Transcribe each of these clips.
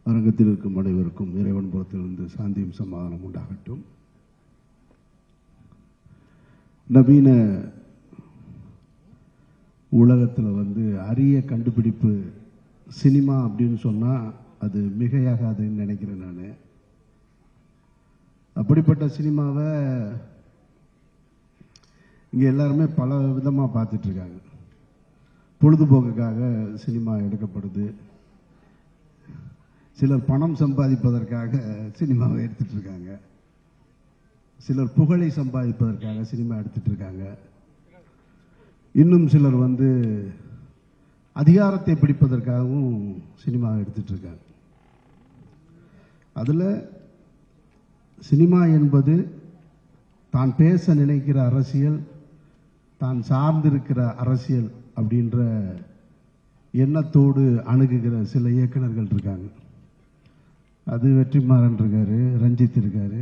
அரங்கத்தில் இருக்கும் அனைவருக்கும் இறைவன் புறத்திலிருந்து சாந்தியும் சமாதானம் உண்டாகட்டும். நவீன உலகத்தில் அரிய கண்டுபிடிப்பு சினிமா அப்படின்னு சொன்னால் அது மிகையாகாதுன்னு நினைக்கிறேன் நான். அப்படிப்பட்ட சினிமாவை இங்கே எல்லாருமே பல விதமாக பார்த்துட்ருக்காங்க. பொழுதுபோக்குக்காக சினிமா எடுக்கப்படுது. சிலர் பணம் சம்பாதிப்பதற்காக சினிமாவை எடுத்துட்டு இருக்காங்க. சிலர் புகழை சம்பாதிப்பதற்காக சினிமா எடுத்துட்டு இருக்காங்க. இன்னும் சிலர் அதிகாரத்தை பிடிப்பதற்காகவும் சினிமாவை எடுத்துட்டு இருக்காங்க. அதில் சினிமா என்பது தான் பேச நினைக்கிற அரசியல், தான் சார்ந்திருக்கிற அரசியல் அப்படின்ற எண்ணத்தோடு அணுகுகிற சில இயக்குநர்கள் இருக்காங்க. அது வெற்றிமாறன் இருக்காரு, ரஞ்சித் இருக்காரு,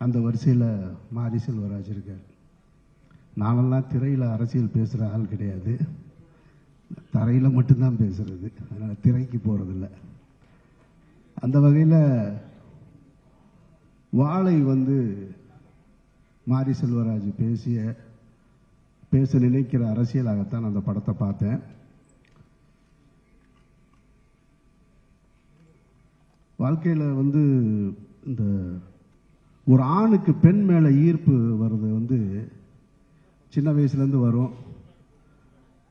அந்த வரிசையில் மாரி செல்வராஜ் இருக்கார். நானெல்லாம் திரையில் அரசியல் பேசுகிற ஆள் கிடையாது, தரையில் மட்டும்தான் பேசுறது, அதனால் திரைக்கு போகிறதில்ல. அந்த வகையில் வாழை மாரி செல்வராஜ் பேச நினைக்கிற அரசியலாகத்தான் அந்த படத்தை பார்த்தேன். வாழ்க்கையில் இந்த ஒரு ஆணுக்கு பெண் மேலே ஈர்ப்பு வர்றது சின்ன வயசுலேருந்து வரும்.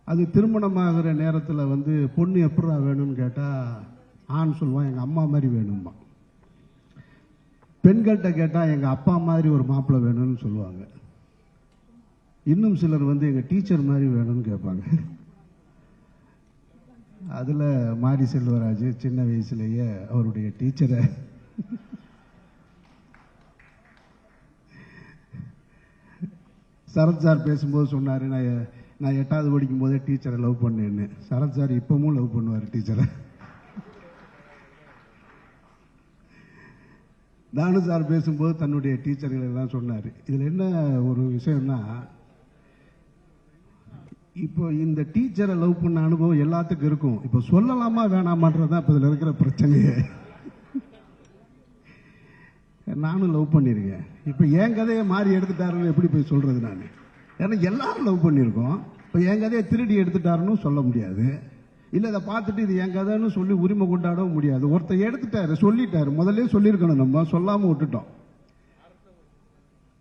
அது திருமணமாகிற நேரத்தில் பொண்ணு எப்படா வேணும்னு கேட்டால் ஆண் சொல்லுவான் எங்கள் அம்மா மாதிரி வேணும்மா. பெண்கள்கிட்ட கேட்டால் எங்கள் அப்பா மாதிரி ஒரு மாப்பிள்ளை வேணும்னு சொல்லுவாங்க. இன்னும் சிலர் எங்கள் டீச்சர் மாதிரி வேணும்னு கேட்பாங்க. அதில் மாரி செல்வராஜ் சின்ன வயசுலேயே அவருடைய டீச்சரை சரத் சார் பேசும்போது சொன்னார், நான் 8வது படிக்கும் போதே டீச்சரை லவ் பண்ணேன்னு. சரத் சார் இப்பவும் லவ் பண்ணுவார் டீச்சரை. தானு சார் பேசும்போது தன்னுடைய டீச்சர்களை எல்லாம் சொன்னார். இதில் என்ன ஒரு விஷயம்னா, இப்போ இந்த டீச்சரை லவ் பண்ண அனுபவம் எல்லாத்துக்கும் இருக்கும். இப்போ சொல்லலாமா வேணாமான்றதான் இப்போ இதில் இருக்கிற பிரச்சனையே. நானும் லவ் பண்ணியிருக்கேன். இப்போ என் கதையை மாறி எடுத்துட்டாருன்னு எப்படி போய் சொல்றது நான்? ஏன்னா எல்லாரும் லவ் பண்ணியிருக்கோம். இப்போ என் கதையை திருடி எடுத்துட்டாருன்னு சொல்ல முடியாது. இல்லை இதை பார்த்துட்டு இது என் கதைன்னு சொல்லி உரிமை கொண்டாடவும் முடியாது. ஒருத்தர் எடுத்துட்டாரு, சொல்லிட்டாரு, முதல்ல சொல்லியிருக்கணும், நம்ம சொல்லாமல் விட்டுட்டோம்.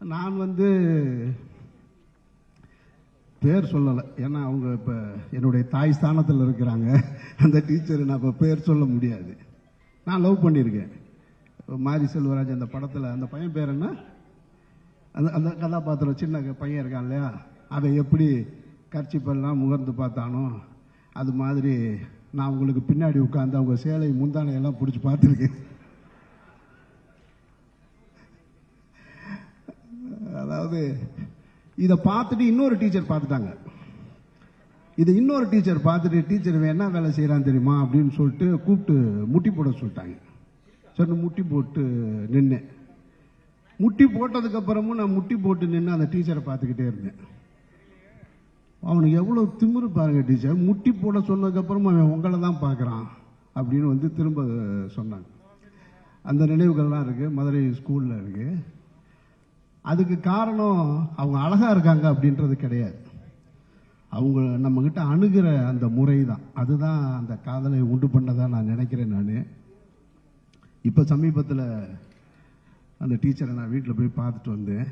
நான் பேர் சொல்லலை, ஏன்னா அவங்க இப்போ என்னுடைய தாய் ஸ்தானத்தில் இருக்கிறாங்க. அந்த டீச்சர் நான் இப்போ பேர் சொல்ல முடியாது. நான் லவ் பண்ணியிருக்கேன். மாரி செல்வராஜ் அந்த படத்தில் அந்த பையன் பேர் என்ன, அந்த கதாபாத்திரம் சின்ன பையன் இருக்கான் இல்லையா, அதை எப்படி கர்ச்சிப்பெல்லாம் முகர்ந்து பார்த்தானோ அது மாதிரி நான் உங்களுக்கு பின்னாடி உட்காந்து அவங்க சேலை முந்தானையெல்லாம் பிடிச்சி பார்த்துருக்கேன். அதாவது இதை பார்த்துட்டு இன்னொரு டீச்சர் பார்த்துட்டாங்க. இதை இன்னொரு டீச்சர் பார்த்துட்டு, டீச்சர் என்ன வேலை செய்கிறான்னு தெரியுமா அப்படின்னு சொல்லிட்டு கூப்பிட்டு முட்டி போட சொல்லிட்டாங்க. சரி முட்டி போட்டு நின்னேன். முட்டி போட்டதுக்கப்புறமும் நான் முட்டி போட்டு நின்று அந்த டீச்சரை பார்த்துக்கிட்டே இருந்தேன். அவனுக்கு எவ்வளோ திமிரு பாருங்க. டீச்சர் முட்டி போட சொன்னதுக்கப்புறமா அவன் உங்களை தான் பார்க்குறான் அப்படின்னு திரும்ப சொன்னாங்க. அந்த நினைவுகள்லாம் இருக்குது, மதுரை ஸ்கூலில் இருக்குது. அதுக்கு காரணம் அவங்க அழகாக இருக்காங்க அப்படின்றது கிடையாது, அவங்க நம்மக்கிட்ட அணுகிற அந்த முறை தான். அதுதான் அந்த காதலை உண்டு பண்ணதான் நான் நினைக்கிறேன். நான் இப்போ சமீபத்தில் அந்த டீச்சரை நான் வீட்டில் போய் பார்த்துட்டு வந்தேன்,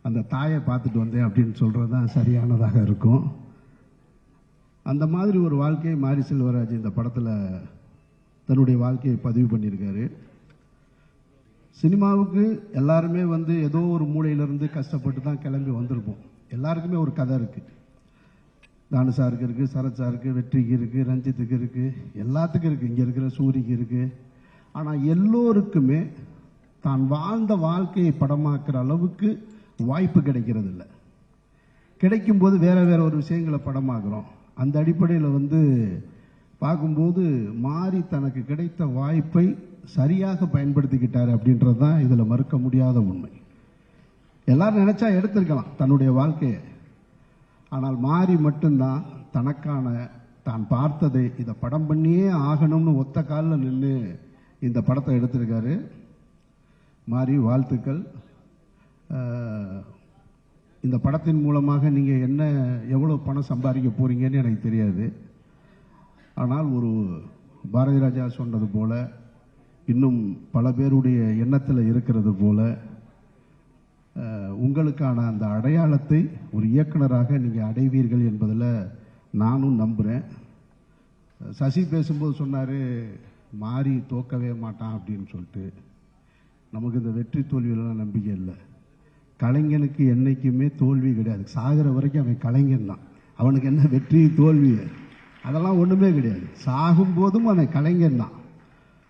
அந்த தாயை பார்த்துட்டு வந்தேன் அப்படின்னு சொல்கிறது தான் சரியானதாக இருக்கும். அந்த மாதிரி ஒரு வாழ்க்கையை மாரி செல்வராஜ் இந்த படத்தில் தன்னுடைய வாழ்க்கையை பதிவு பண்ணியிருக்காரு. சினிமாவுக்கு எல்லாருமே ஏதோ ஒரு மூலையிலேருந்து கஷ்டப்பட்டு தான் கிளம்பி வந்திருப்போம். எல்லாருக்குமே ஒரு கதை இருக்குது. தானு சாருக்கு இருக்குது, சரத் சாருக்கு, வெற்றிக்கு இருக்குது, ரஞ்சித்துக்கு இருக்குது, எல்லாத்துக்கும் இருக்குது, இங்கே இருக்கிற சூரிக்கு இருக்குது. ஆனால் எல்லோருக்குமே தான் வாழ்ந்த வாழ்க்கையை படமாக்குற அளவுக்கு வாய்ப்பு கிடைக்கிறது இல்லை. கிடைக்கும்போது வேற வேற ஒரு விஷயங்களை படமாக்குறோம். அந்த அடிப்படையில் பார்க்கும்போது மாறி தனக்கு கிடைத்த வாய்ப்பை சரியாக பயன்படுத்திக்கிட்டாரு அப்படின்றது தான் இதில் மறுக்க முடியாத உண்மை. எல்லாரும் நினைச்சா எடுத்திருக்கலாம் தன்னுடைய வாழ்க்கையை. ஆனால் மாறி மட்டும்தான் தனக்கான தான் பார்த்ததை இதை படம் பண்ணியே ஆகணும்னு ஒத்த காலில் நின்று இந்த படத்தை எடுத்திருக்காரு. மாறி வாழ்த்துக்கள். இந்த படத்தின் மூலமாக நீங்கள் எவ்வளோ பணம் சம்பாதிக்க போறீங்கன்னு எனக்கு தெரியாது. ஆனால் ஒரு பாரதி ராஜா சொன்னது போல, இன்னும் பல பேருடைய எண்ணத்தில் இருக்கிறது போல, உங்களுக்கான அந்த அடையாளத்தை ஒரு இயக்குனராக நீங்கள் அடைவீர்கள் என்பதில் நானும் நம்புகிறேன். சசி பேசும்போது சொன்னார் மாறி தோக்கவே மாட்டான் அப்படின்னு சொல்லிட்டு. நமக்கு இந்த வெற்றி தோல்வியிலலாம் நம்பிக்கை இல்லை. கலைஞனுக்கு என்றைக்குமே தோல்வி கிடையாது. சாகிற வரைக்கும் அவன் கலைஞன் தான். அவனுக்கு என்ன வெற்றி தோல்வி அதெல்லாம் ஒன்றுமே கிடையாது. சாகும்போதும் அவன் கலைஞன் தான்.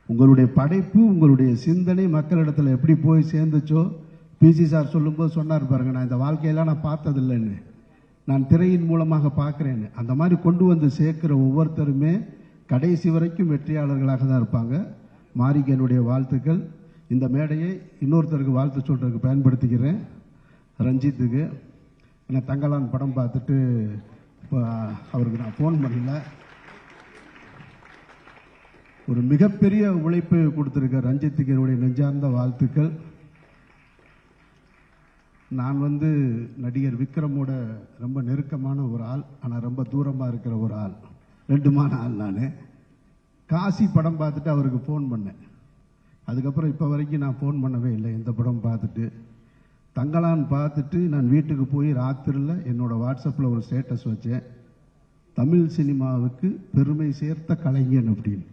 உங்களுடைய படைப்பு, உங்களுடைய சிந்தனை மக்களிடத்தில் எப்படி போய் சேர்ந்துச்சோ, பிசி சார் சொல்லும்போது சொன்னார் பாருங்க, நான் இந்த வாழ்க்கையெல்லாம் நான் பார்த்ததில்லைன்னு, நான் திரையின் மூலமாக பார்க்குறேன்னு. அந்த மாதிரி கொண்டு வந்து சேர்க்கிற ஒவ்வொருத்தருமே கடைசி வரைக்கும் வெற்றியாளர்களாக தான் இருப்பாங்க. மாரிக்கு என்னுடைய வாழ்த்துக்கள். இந்த மேடையை இன்னொருத்தருக்கு வாழ்த்து சொல்றதுக்கு பயன்படுத்திக்கிறேன், ரஞ்சித்துக்கு. ஏன்னா தங்கலான் படம் பார்த்துட்டு அவருக்கு நான் ஃபோன் பண்ணல. ஒரு மிகப்பெரிய உழைப்பு கொடுத்துருக்க ரஞ்சித்துக்கு என்னுடைய நெஞ்சார்ந்த வாழ்த்துக்கள். நான் நடிகர் விக்ரமோட ரொம்ப நெருக்கமான ஒரு ஆள், ஆனால் ரொம்ப தூரமாக இருக்கிற ஒரு ஆள், ரெண்டுமான ஆள். நான் காசி படம் பார்த்துட்டு அவருக்கு ஃபோன் பண்ணேன். அதுக்கப்புறம் இப்போ வரைக்கும் நான் ஃபோன் பண்ணவே இல்லை. இந்த படம் பார்த்துட்டு தங்கலான் பார்த்துட்டு நான் வீட்டுக்கு போய் ராத்திரியில் என்னோட வாட்ஸ்அப்பில் ஒரு ஸ்டேட்டஸ் வச்சேன், தமிழ் சினிமாவுக்கு பெருமை சேர்த்த கலைஞன் அப்படின்னு.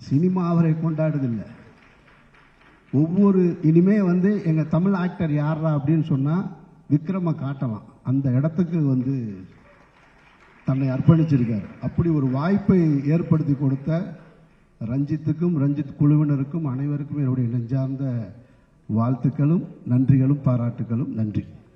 சினிமா அவரை கொண்டாடுதில்லை. ஒவ்வொரு இனிமே எங்கள் தமிழ் ஆக்டர் யாரா அப்படின்னு சொன்னால் விக்ரம காட்டலாம். அந்த இடத்துக்கு தன்னை அர்ப்பணிச்சிருக்கார். அப்படி ஒரு வாய்ப்பை ஏற்படுத்தி கொடுத்த ரஞ்சித்துக்கும் ரஞ்சித் குழுவினருக்கும் அனைவருக்கும் என்னுடைய நெஞ்சார்ந்த வாழ்த்துக்களும் நன்றிகளும் பாராட்டுகளும். நன்றி.